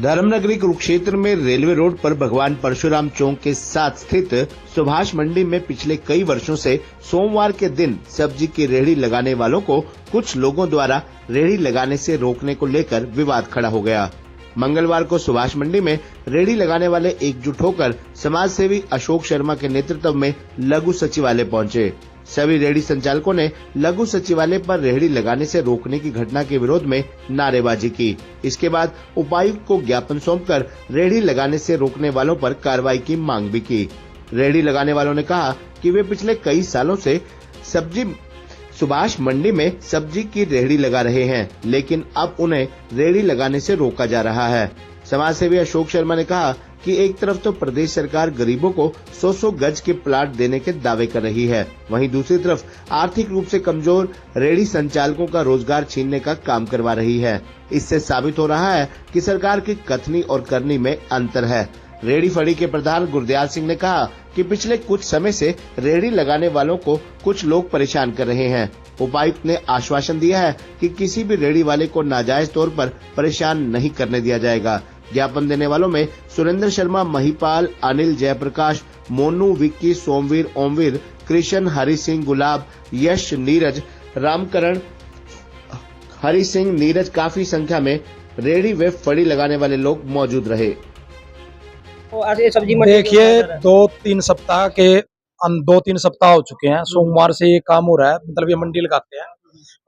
धर्मनगरी कुरुक्षेत्र में railway road पर भगवान परशुराम चौक के साथ स्थित सुभाष मंडी में पिछले कई वर्षों से सोमवार के दिन सब्जी की रेहड़ी लगाने वालों को कुछ लोगों द्वारा रेहड़ी लगाने से रोकने को लेकर विवाद खड़ा हो गया। मंगलवार को सुभाष मंडी में रेहड़ी लगाने वाले एकजुट होकर समाज सेवी अशोक शर्मा के नेतृत्व में लघु सचिवालय पहुंचे। सभी रेहड़ी संचालकों ने लघु सचिवालय पर रेहड़ी लगाने से रोकने की घटना के विरोध में नारेबाजी की। इसके बाद उपायुक्त को ज्ञापन सौंपकर रेहड़ी लगाने से रोकने वालों पर कार्रवाई की मांग भी की। रेहड़ी लगाने वालों ने कहा कि वे पिछले कई सालों से सुभाष मंडी में सब्जी की रेहड़ी लगा रहे हैं, लेकिन अब उन्हें रेहड़ी लगाने से रोका जा रहा है। समाज सेवी अशोक शर्मा ने कहा कि एक तरफ तो प्रदेश सरकार गरीबों को 100-100 गज के प्लाट देने के दावे कर रही है, वहीं दूसरी तरफ आर्थिक रूप से कमजोर रेहड़ी संचालकों का रोजगार छीनने का काम करवा रही है। इससे साबित हो रहा है कि सरकार की कथनी और करनी में अंतर है। रेहड़ी फड़ी के प्रधान गुरदयाल सिंह ने कहा कि पिछले कुछ समय से रेहड़ी लगाने वालों को कुछ लोग परेशान कर रहे हैं। उपायुक्त ने आश्वासन दिया है कि किसी भी रेहड़ी वाले को नाजायज तौर पर परेशान नहीं करने दिया जाएगा। ज्ञापन देने वालों में सुरेंद्र शर्मा, महिपाल, अनिल, जयप्रकाश, मोनू, विक्की, सोमवीर, ओमवीर, कृष्ण, हरि सिंह, गुलाब, यश, नीरज, रामकरण, हरि सिंह, नीरज काफी संख्या में रेहड़ी व फड़ी लगाने वाले लोग मौजूद रहे। देखिए, 2-3 सप्ताह हो चुके हैं। सोमवार से ये काम हो रहा है, मतलब ये मंडी लगाते हैं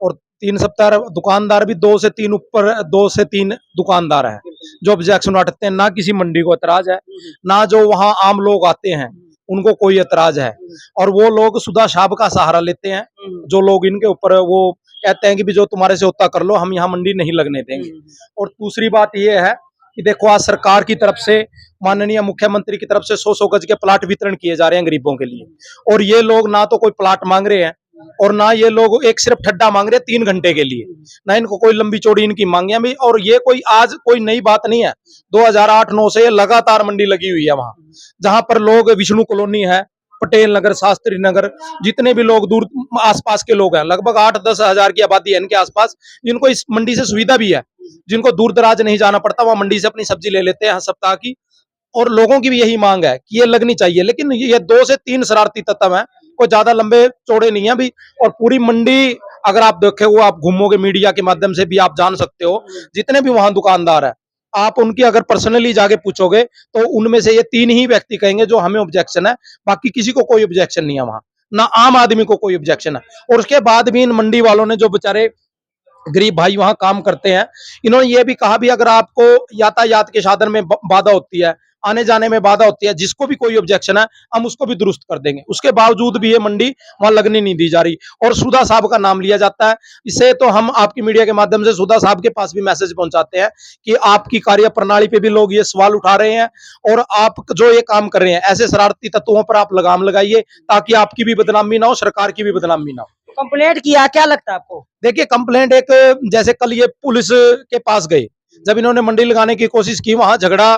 और 3 सप्ताह दुकानदार भी 2 से 3 दुकानदार हैं जो ऑब्जेक्शन उठाते हैं। ना किसी मंडी को एतराज है, ना जो वहाँ आम लोग आते हैं उनको कोई एतराज है, और वो लोग सुधा साहब का सहारा लेते हैं। जो लोग इनके ऊपर वो कहते हैं कि भी जो तुम्हारे से होता कर लो, हम यहाँ मंडी नहीं लगने देंगे। और दूसरी बात ये है कि देखो, आज सरकार की तरफ से, माननीय मुख्यमंत्री की तरफ से 100-100 गज के प्लाट वितरण किए जा रहे हैं गरीबों के लिए, और ये लोग ना तो कोई प्लाट मांग रहे हैं और ना ये लोग एक सिर्फ ठड्डा मांग रहे हैं 3 घंटे के लिए, ना इनको कोई लंबी चौड़ी इनकी मांगे भी। और ये कोई आज कोई नई बात नहीं है, 2008-9 से लगातार मंडी लगी हुई है वहां, जहां पर लोग, विष्णु कॉलोनी है, पटेल नगर, शास्त्री नगर, जितने भी लोग दूर आसपास के लोग हैं, लगभग 8-10 हजार की आबादी है इनके आसपास, जिनको इस मंडी से सुविधा भी है, जिनको दूर दराज नहीं जाना पड़ता, वहां मंडी से अपनी सब्जी ले लेते हैं हर सप्ताह की। और लोगों की भी यही मांग है कि ये लगनी चाहिए, लेकिन ये 2 से 3 शरारती तत्व हैं, कोई ज्यादा लंबे चौड़े नहीं है भी। और पूरी मंडी अगर आप देखे हो, आप घूमोगे मीडिया के माध्यम से भी आप जान सकते हो, जितने भी वहां दुकानदार है, आप उनकी अगर पर्सनली जाके पूछोगे तो उनमें से ये 3 ही व्यक्ति कहेंगे जो हमें ऑब्जेक्शन है, बाकी किसी को कोई ऑब्जेक्शन नहीं है वहां, ना आम आदमी को कोई ऑब्जेक्शन है। और उसके बाद भी इन मंडी वालों ने, जो बेचारे गरीब भाई वहां काम करते हैं, इन्होंने ये भी कहा भी अगर आपको यातायात के साधन में बाधा होती है, आने जाने में बाधा होती है, जिसको भी कोई ऑब्जेक्शन है हम उसको भी दुरुस्त कर देंगे। उसके बावजूद भी ये मंडी वहां लगने नहीं दी जा रही और सुधा साहब का नाम लिया जाता है। इससे तो हम आपकी मीडिया के माध्यम से सुधा साहब के पास भी मैसेज पहुंचाते हैं कि आपकी कार्य प्रणाली पे भी लोग ये सवाल उठा रहे हैं, और आप जो ये काम कर रहे हैं, ऐसे शरारती तत्वों पर आप लगाम लगाइए ताकि आपकी भी बदनामी ना हो, सरकार की भी बदनामी ना हो। कंप्लेंट किया, क्या लगता है आपको? देखिए, कंप्लेंट एक, जैसे कल ये पुलिस के पास गए, जब इन्होंने मंडी लगाने की कोशिश की, वहां झगड़ा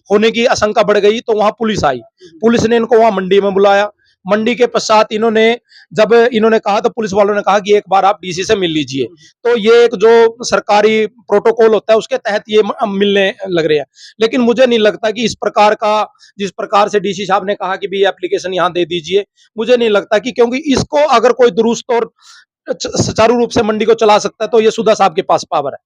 होने की आशंका बढ़ गई, तो वहां पुलिस आई। पुलिस ने इनको वहां मंडी में बुलाया। मंडी के पश्चात जब इन्होंने कहा तो पुलिस वालों ने कहा कि एक बार आप डीसी से मिल लीजिए। तो ये एक जो सरकारी प्रोटोकॉल होता है उसके तहत ये मिलने लग रहे हैं। लेकिन मुझे नहीं लगता कि जिस प्रकार से डीसी साहब ने कहा कि भी एप्लीकेशन यहाँ दे दीजिए, मुझे नहीं लगता कि, क्योंकि इसको अगर कोई दुरुस्त और सुचारू रूप से मंडी को चला सकता है तो ये सुधा साहब के पास पावर है।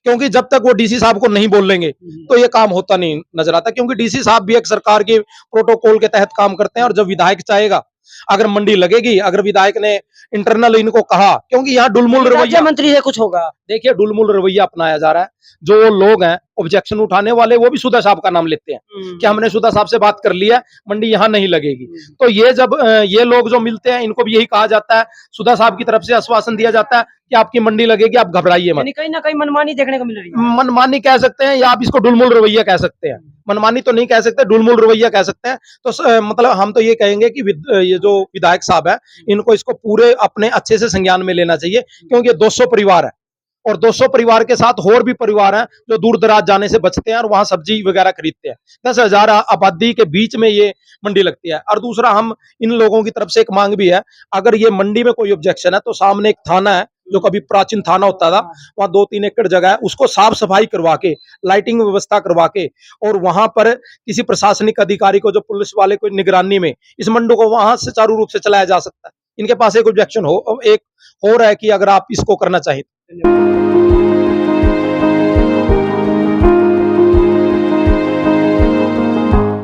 क्योंकि जब तक वो डीसी साहब को नहीं बोल लेंगे तो ये काम होता नहीं नजर आता, क्योंकि डीसी साहब भी एक सरकार के प्रोटोकॉल के तहत काम करते हैं। और जब विधायक चाहेगा, अगर मंडी लगेगी, अगर विधायक ने इंटरनल इनको कहा, क्योंकि यहाँ डुलमुल रवैया, मंत्री से कुछ होगा, देखिए डुलमुल रवैया अपनाया जा रहा है। जो लोग हैं ऑब्जेक्शन उठाने वाले, वो भी सुधा साहब का नाम लेते हैं कि हमने सुधा साहब से बात कर लिया, मंडी यहाँ नहीं लगेगी। तो ये जब ये लोग जो मिलते हैं, इनको भी यही कहा जाता है, सुधा साहब की तरफ से आश्वासन दिया जाता है कि आपकी मंडी लगेगी, आप घबराइए मत। कहीं ना कहीं मनमानी देखने को मिल रही है। मनमानी कह सकते हैं या आप इसको डुलमुल रवैया कह सकते हैं, मनमानी तो नहीं कह सकते, डुलमुल रवैया कह सकते हैं। तो मतलब हम तो ये कहेंगे कि ये जो विधायक साहब है, इनको इसको पूरे अपने अच्छे से संज्ञान में लेना चाहिए, क्योंकि 200 परिवार है, और 200 परिवार के साथ और भी परिवार हैं जो दूर दराज जाने से बचते हैं और वहां सब्जी वगैरह खरीदते हैं। 10,000 आबादी के बीच में ये मंडी लगती है। और दूसरा, हम इन लोगों की तरफ से एक मांग भी है, अगर ये मंडी में कोई ऑब्जेक्शन है तो सामने एक थाना है जो कभी प्राचीन थाना होता था, वहाँ 2-3 एकड़ जगह है, उसको साफ सफाई करवा के, लाइटिंग व्यवस्था करवा के, और वहां पर किसी प्रशासनिक अधिकारी को, जो पुलिस वाले को निगरानी में इस मंडी को वहां से सुचारू रूप से चलाया जा सकता है। इनके पास एक ऑब्जेक्शन हो रहा है कि अगर आप इसको करना चाहिए।